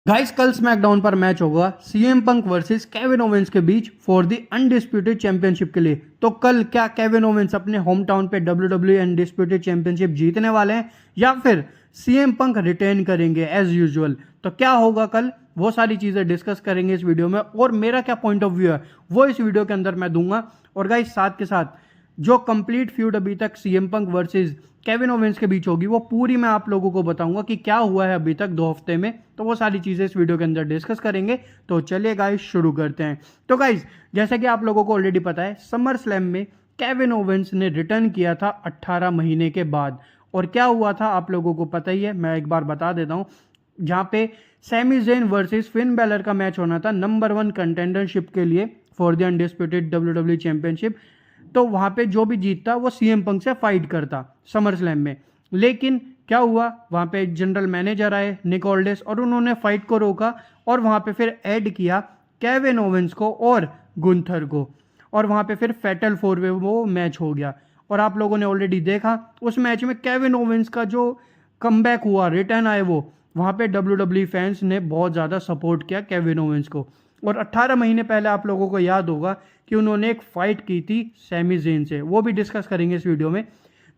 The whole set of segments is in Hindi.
गाइस कल स्मैकडाउन पर मैच होगा CM Punk versus Kevin Owens के बीच फॉर द अनडिस्प्यूटेड चैंपियनशिप के लिए। तो कल क्या केविन ओवेंस अपने होम टाउन पे डब्ल्यूडब्ल्यूई अनडिस्प्यूटेड चैंपियनशिप जीतने वाले हैं या फिर सीएम पंक रिटेन करेंगे एज यूजुअल। तो क्या होगा कल, वो सारी चीजें डिस्कस करेंगे इस वीडियो में और मेरा क्या पॉइंट ऑफ व्यू है वो इस वीडियो के अंदर मैं दूंगा। और गाइस साथ के साथ जो कंप्लीट फ्यूड अभी तक CM Punk versus Kevin Owens के बीच होगी वो पूरी मैं आप लोगों को बताऊंगा कि क्या हुआ है अभी तक 2 हफ्ते में। तो वो सारी चीजें इस वीडियो के अंदर डिस्कस करेंगे। तो चलिए गाइस शुरू करते हैं। तो गाइस जैसा कि आप लोगों को ऑलरेडी पता है समर स्लैम में केविन ओवेंस ने रिटर्न किया था 18 महीने के बाद। और क्या हुआ था आप लोगों को पता ही है, मैं एक बार बता देता हूं। जहां पे Sami Zayn versus Finn Balor का मैच होना था नंबर 1 कंटेंडरशिप के लिए for the undisputed WWE championship. तो वहां पे जो भी जीतता वो सीएम पंक से फाइट करता समर स्लैम में। लेकिन क्या हुआ, वहां पे जनरल मैनेजर आए निक ऑल्डिस और उन्होंने फाइट को रोका और वहां पे फिर ऐड किया केविन ओवेंस को और गुंथर को। और वहां पे फिर फैटल 4 वे वो मैच हो गया। और आप लोगों ने ऑलरेडी देखा उस मैच में केविन ओवेंस का जो कमबैक हुआ, रिटर्न आए वो, वहां पे डब्ल्यूडब्ल्यूई फैंस ने बहुत ज़्यादा सपोर्ट किया केविन ओवेंस को। और 18 महीने पहले आप लोगों को याद होगा कि उन्होंने एक फाइट की थी सैमी ज़ेन से, वो भी डिस्कस करेंगे इस वीडियो में।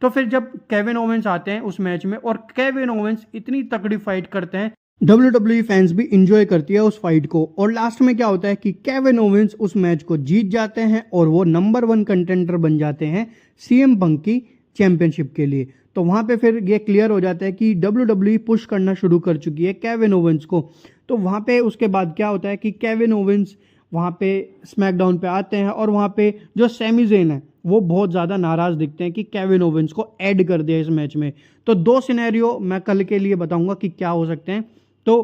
तो फिर जब केविन ओवेंस आते हैं उस मैच में और केविन ओवेंस इतनी तगड़ी फाइट करते हैं, डब्ल्यूडब्ल्यूई फैंस भी इंजॉय करती है उस फाइट को। और लास्ट में क्या होता है कि केविन ओवेंस उस मैच को जीत जाते हैं और वो नंबर 1 कंटेंडर बन जाते हैं सीएम पंक की चैंपियनशिप के लिए। तो वहां पे फिर ये क्लियर हो जाता है कि डब्ल्यूडब्ल्यूई पुश करना शुरू कर चुकी है केविन ओवेंस को। तो वहां पे उसके बाद क्या होता है कि केविन ओवेंस वहां पे स्मैकडाउन पे आते हैं और वहां पे जो सैमी ज़ेन है वो बहुत ज़्यादा नाराज दिखते हैं कि केविन ओवेंस को ऐड कर दिया इस मैच में। तो 2 सिनेरियो मैं कल के लिए बताऊंगा कि क्या हो सकते हैं। तो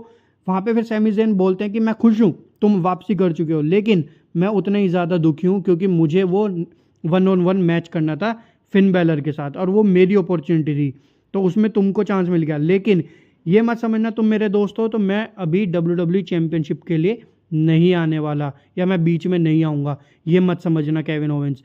वहां पे फिर सैमी ज़ेन बोलते हैं कि मैं खुश हूं तुम वापसी कर चुके हो, लेकिन मैं उतना ही ज़्यादा दुखी हूं क्योंकि मुझे वो 1-on-1 मैच करना था फिन बैलर के साथ और वो मेरी अपॉर्चुनिटी थी। तो उसमें तुमको चांस मिल गया, लेकिन ये मत समझना तुम मेरे दोस्त हो तो मैं अभी डब्ल्यूडब्ल्यूई चैंपियनशिप के लिए नहीं आने वाला या मैं बीच में नहीं आऊँगा, ये मत समझना केविन ओवेंस।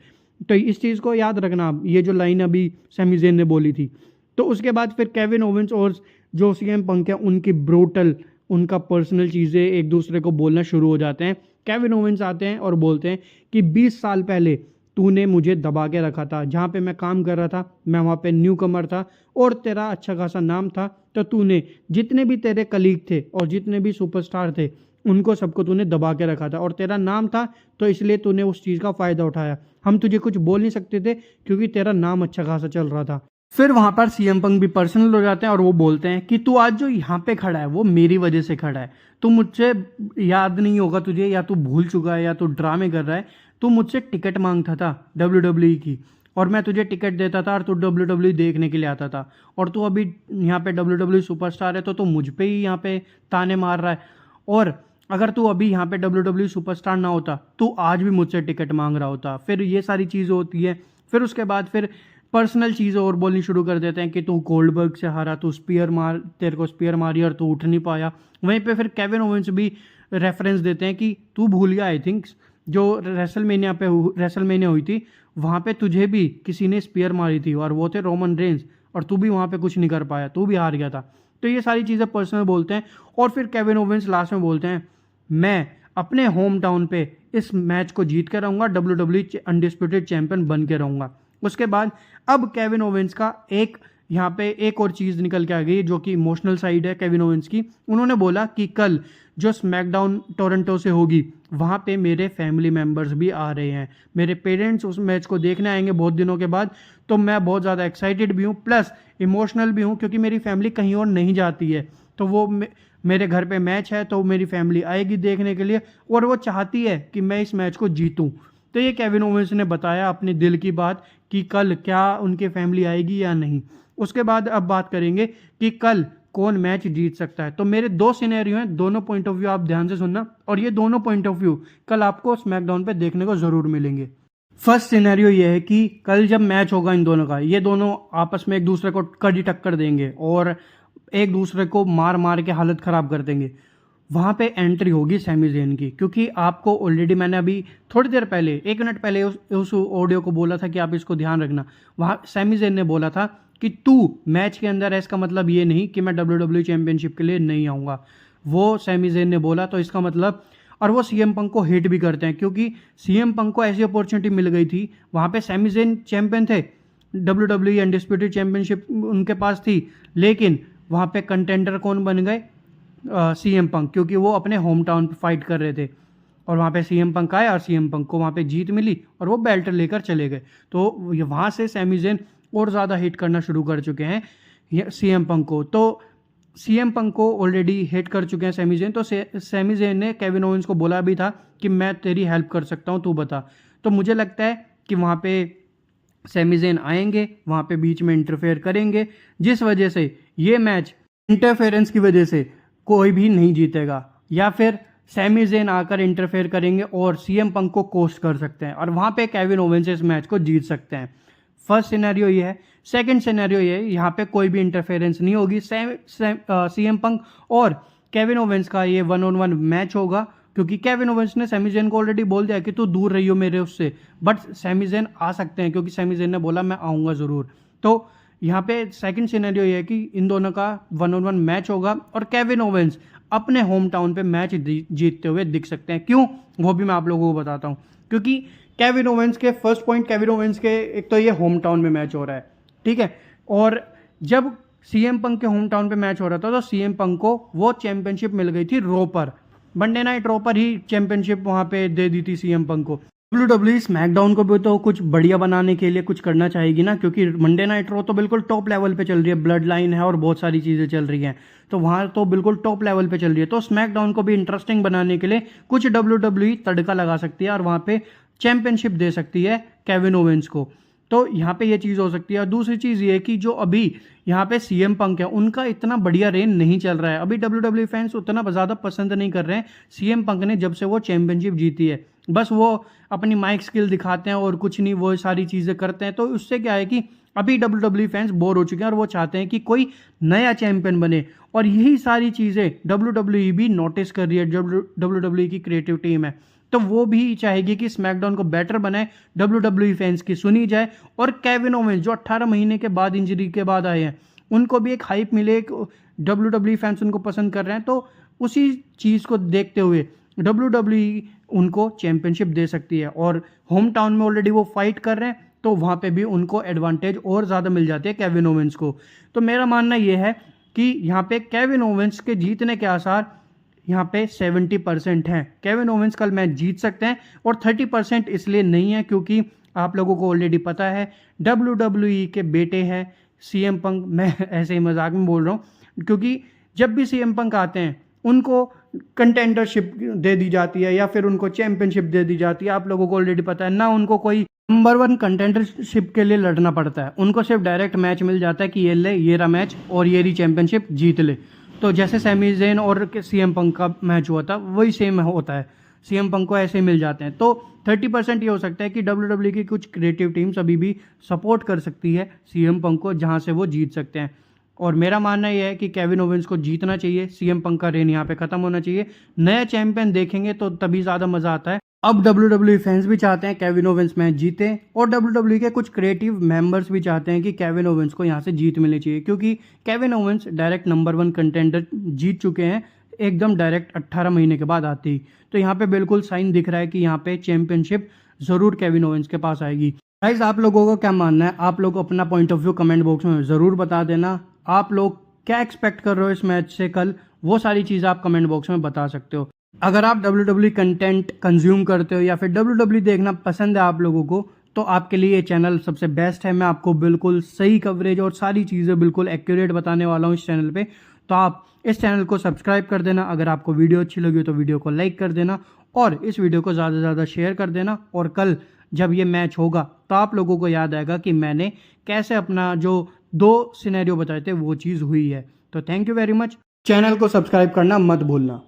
तो इस चीज़ को याद रखना, ये जो लाइन अभी सैमी ज़ेन ने बोली थी। तो उसके बाद फिर केविन ओवेंस और जो सीएम पंक है उनकी ब्रूटल, उनका पर्सनल चीज़ें एक दूसरे को बोलना शुरू हो जाते हैं। केविन ओवेंस आते हैं और बोलते हैं कि 20 साल पहले तूने मुझे दबा के रखा था, जहाँ पे मैं काम कर रहा था मैं वहाँ पे न्यू कमर था और तेरा अच्छा खासा नाम था। तो तूने जितने भी तेरे कलीग थे और जितने भी सुपरस्टार थे उनको सबको तूने दबा के रखा था और तेरा नाम था, तो इसलिए तूने उस चीज़ का फ़ायदा उठाया। हम तुझे कुछ बोल नहीं सकते थे क्योंकि तेरा नाम अच्छा खासा चल रहा था। फिर वहां पर सीएम पंक भी पर्सनल हो जाते हैं और वो बोलते हैं कि तू आज जो यहाँ पे खड़ा है वो मेरी वजह से खड़ा है। तू मुझसे याद नहीं होगा तुझे, या तू भूल चुका है या तू ड्रामे कर रहा है। तू मुझसे टिकट मांगता था डब्ल्यूडब्ल्यूई की और मैं तुझे टिकट देता था और तू डब्ल्यूडब्ल्यूई देखने के लिए आता था। और तू अभी यहाँ पे डब्ल्यूडब्ल्यूई सुपरस्टार है तो तू मुझ पे ही यहाँ पे ताने मार रहा है। और अगर तू अभी यहाँ पे डब्ल्यूडब्ल्यूई सुपरस्टार ना होता तू आज भी मुझसे टिकट मांग रहा होता। फिर ये सारी चीज़ होती है। फिर उसके बाद फिर पर्सनल चीज़ें और बोलनी शुरू कर देते हैं कि तू गोल्डबर्ग से हारा, तू स्पीयर मार, तेरे को स्पीयर मारी और तू उठ नहीं पाया। वहीं पे फिर केविन ओवेंस भी रेफरेंस देते हैं कि तू भूल गया, आई थिंक जो रेसलमेनिया हुई थी वहाँ पे तुझे भी किसी ने स्पीयर मारी थी और वो थे रोमन रेंस और तू भी वहाँ पे कुछ नहीं कर पाया, तू भी हार गया था। तो ये सारी चीज़ें पर्सनल बोलते हैं। और फिर केविन ओवेंस लास्ट में बोलते हैं मैं अपने होम टाउन पे इस मैच को जीत के रहूँगा, डब्ल्यूडब्ल्यूई अनडिस्प्यूटेड चैंपियन बन के रहूँगा। उसके बाद अब केविन ओवेंस का यहाँ पे एक और चीज़ निकल के आ गई जो कि इमोशनल साइड है केविन ओवेंस की। उन्होंने बोला कि कल जो स्मैकडाउन टोरंटो से होगी वहाँ पे मेरे फैमिली मेम्बर्स भी आ रहे हैं, मेरे पेरेंट्स उस मैच को देखने आएंगे बहुत दिनों के बाद। तो मैं बहुत ज़्यादा एक्साइटेड भी हूँ प्लस इमोशनल भी हूँ क्योंकि मेरी फैमिली कहीं और नहीं जाती है। तो वो मेरे घर पे मैच है तो मेरी फैमिली आएगी देखने के लिए और वो चाहती है कि मैं इस मैच को जीतूं। तो ये केविन ओवेंस ने बताया अपने दिल की बात कि कल क्या उनके फैमिली आएगी या नहीं। उसके बाद अब बात करेंगे कि कल कौन मैच जीत सकता है। तो मेरे 2 सिनेरियो हैं, दोनों पॉइंट ऑफ व्यू आप ध्यान से सुनना और ये दोनों पॉइंट ऑफ व्यू कल आपको स्मैकडाउन पे देखने को जरूर मिलेंगे। फर्स्ट सिनेरियो ये है कि कल जब मैच होगा इन दोनों का, ये दोनों आपस में एक दूसरे को कड़ी टक्कर देंगे और एक दूसरे को मार मार के हालत ख़राब कर देंगे। वहाँ पे एंट्री होगी सैमी ज़ेन की, क्योंकि आपको ऑलरेडी मैंने अभी थोड़ी देर पहले 1 मिनट पहले उस ऑडियो को बोला था कि आप इसको ध्यान रखना। वहाँ सैमी ज़ेन ने बोला था कि तू मैच के अंदर है, इसका मतलब ये नहीं कि मैं डब्ल्यूडब्ल्यूई चैंपियनशिप के लिए नहीं आऊँगा। वो सैमी ज़ेन ने बोला, तो इसका मतलब और वो सीएम पंक को हेट भी करते हैं क्योंकि सीएम पंक को ऐसी अपॉर्चुनिटी मिल गई थी, वहाँ पे सैमी ज़ेन चैंपियन थे, WWE अनडिस्प्यूटेड चैंपियनशिप उनके पास थी, लेकिन वहाँ पे कंटेंडर कौन बन गए? सीएम पंक, क्योंकि वो अपने होम टाउन पे फाइट कर रहे थे और वहाँ पे सीएम पंक आए और सीएम पंक को वहाँ पे जीत मिली और वो बेल्ट लेकर चले गए। तो ये वहाँ से सैमी ज़ेन और ज़्यादा हिट करना शुरू कर चुके हैं सीएम पंक को। तो सीएम पंक को ऑलरेडी हिट कर चुके हैं सैमी ज़ेन, तो सैमी ज़ेन ने केविन ओवेंस को बोला भी था कि मैं तेरी हेल्प कर सकता हूँ, तू बता। तो मुझे लगता है कि वहाँ पे सैमी ज़ेन आएंगे, वहाँ पे बीच में इंटरफेयर करेंगे, जिस वजह से ये मैच इंटरफेरेंस की वजह से कोई भी नहीं जीतेगा, या फिर सैमी ज़ेन आकर इंटरफेयर करेंगे और सीएम पंक को कोस्ट कर सकते हैं और वहाँ पे केविन ओवेंस इस मैच को जीत सकते हैं। फर्स्ट सिनेरियो ये है। सेकंड सिनेरियो ये है, यहाँ पे कोई भी इंटरफेरेंस नहीं होगी, सीएम पंक और केविन ओवेंस का ये 1-on-1 मैच होगा, क्योंकि केविन ओवेंस ने सैमी ज़ेन को ऑलरेडी बोल दिया कि तू दूर रहियो मेरे उससे, बट सैमी ज़ेन आ सकते हैं क्योंकि सैमी ज़ेन ने बोला मैं आऊँगा ज़रूर। तो यहाँ पे सेकंड सिनेरियो ये है कि इन दोनों का 1-on-1 मैच होगा और केविन ओवेंस अपने होम टाउन पे मैच जीतते हुए दिख सकते हैं। क्यों, वो भी मैं आप लोगों को बताता हूँ। क्योंकि केविन ओवेंस के फर्स्ट पॉइंट, केविन ओवेंस के एक तो ये होम टाउन में मैच हो रहा है, ठीक है, और जब सीएम पंक के होम टाउन पे मैच हो रहा था तो सीएम पंक को वो चैंपियनशिप मिल गई थी रो पर, मंडे नाइट रो पर ही चैंपियनशिप वहाँ पे दे दी थी सीएम पंक को। WWE स्मैकडाउन को भी तो कुछ बढ़िया बनाने के लिए कुछ करना चाहेगी ना, क्योंकि मंडे नाइट रो तो बिल्कुल टॉप लेवल पे चल रही है, ब्लड लाइन है और बहुत सारी चीज़ें चल रही हैं, तो वहाँ तो बिल्कुल टॉप लेवल पे चल रही है। तो स्मैकडाउन को भी इंटरेस्टिंग बनाने के लिए कुछ WWE तड़का लगा सकती है और वहाँ पे चैंपियनशिप दे सकती है केविन ओवेंस को। तो यहाँ पे ये चीज़ हो सकती है। और दूसरी चीज़ ये कि जो अभी यहाँ पे सीएम पंक है, उनका इतना बढ़िया रेन नहीं चल रहा है, अभी WWE फैंस उतना ज़्यादा पसंद नहीं कर रहे हैं सीएम पंक ने जब से वो चैंपियनशिप जीती है। बस वो अपनी माइक स्किल दिखाते हैं और कुछ नहीं, वो सारी चीज़ें करते हैं। तो उससे क्या है कि अभी WWE फैंस बोर हो चुके हैं और वो चाहते हैं कि कोई नया चैंपियन बने, और यही सारी चीज़ें WWE भी नोटिस कर रही है। WWE की क्रिएटिव टीम है, तो वो भी चाहेगी कि स्मैकडाउन को बेटर बनाए, WWE फैंस की सुनी जाए, और केविन ओवेंस जो 18 महीने के बाद इंजरी के बाद आए हैं, उनको भी एक हाइप मिले, WWE फैंस उनको पसंद कर रहे हैं। तो उसी चीज़ को देखते हुए WWE उनको चैंपियनशिप दे सकती है, और होम टाउन में ऑलरेडी वो फाइट कर रहे हैं, तो वहाँ पे भी उनको एडवांटेज और ज़्यादा मिल जाती है केविन ओवेंस को। तो मेरा मानना ये है कि यहाँ पे केविन ओवेंस के जीतने के आसार यहाँ पे 70% हैं। केविन ओवेंस कल मैच जीत सकते हैं, और 30% इसलिए नहीं है क्योंकि आप लोगों को ऑलरेडी पता है WWE के बेटे हैं सीएम पंक। मैं ऐसे ही मजाक में बोल रहा हूँ, क्योंकि जब भी सीएम पंक आते हैं उनको कंटेंडरशिप दे दी जाती है या फिर उनको चैंपियनशिप दे दी जाती है। आप लोगों को ऑलरेडी पता है ना, उनको कोई नंबर 1 कंटेंडरशिप के लिए लड़ना पड़ता है, उनको सिर्फ डायरेक्ट मैच मिल जाता है कि ये ले, ये रहा मैच और ये रही चैंपियनशिप, जीत ले। तो जैसे सैमी ज़ेन और सीएम पंक का मैच हुआ था, वही सेम होता है, सीएम पंक को ऐसे मिल जाते हैं। तो 30% ये हो सकता है कि WWE की कुछ क्रिएटिव टीम्स अभी भी सपोर्ट कर सकती है सीएम पंक को, जहां से वो जीत सकते हैं। और मेरा मानना यह है कि केविन ओवेंस को जीतना चाहिए, सीएम पंक का रेन यहाँ पे खत्म होना चाहिए, नया चैंपियन देखेंगे तो तभी ज़्यादा मज़ा आता है। अब WWE फैंस भी चाहते हैं केविन ओवेंस मैच जीते, और WWE के कुछ क्रिएटिव मेंबर्स भी चाहते हैं कि केविन ओवेंस को यहाँ से जीत मिलनी चाहिए, क्योंकि Kevin Owens direct number 1 contender जीत चुके हैं एकदम डायरेक्ट 18 महीने के बाद आते ही। तो यहाँ पे बिल्कुल साइन दिख रहा है कि यहाँ पे चैंपियनशिप ज़रूर केविन ओवेंस के पास आएगी। गाइस, आप लोगों को क्या मानना है? आप लोग अपना point of view comment box में ज़रूर बता देना। आप लोग क्या एक्सपेक्ट कर रहे हो इस मैच से कल, वो सारी चीज़ें आप कमेंट बॉक्स में बता सकते हो। अगर आप WWE कंटेंट कंज्यूम करते हो या फिर WWE देखना पसंद है आप लोगों को, तो आपके लिए ये चैनल सबसे बेस्ट है। मैं आपको बिल्कुल सही कवरेज और सारी चीज़ें बिल्कुल एक्यूरेट बताने वाला हूँ इस चैनल पे। तो आप इस चैनल को सब्सक्राइब कर देना। अगर आपको वीडियो अच्छी लगी हो तो वीडियो को लाइक कर देना, और इस वीडियो को ज़्यादा से ज़्यादा शेयर कर देना। और कल जब ये मैच होगा तो आप लोगों को याद आएगा कि मैंने कैसे अपना जो 2 सिनेरियो बताए थे वो चीज़ हुई है। तो thank you very much. Channel को सब्सक्राइब करना मत भूलना।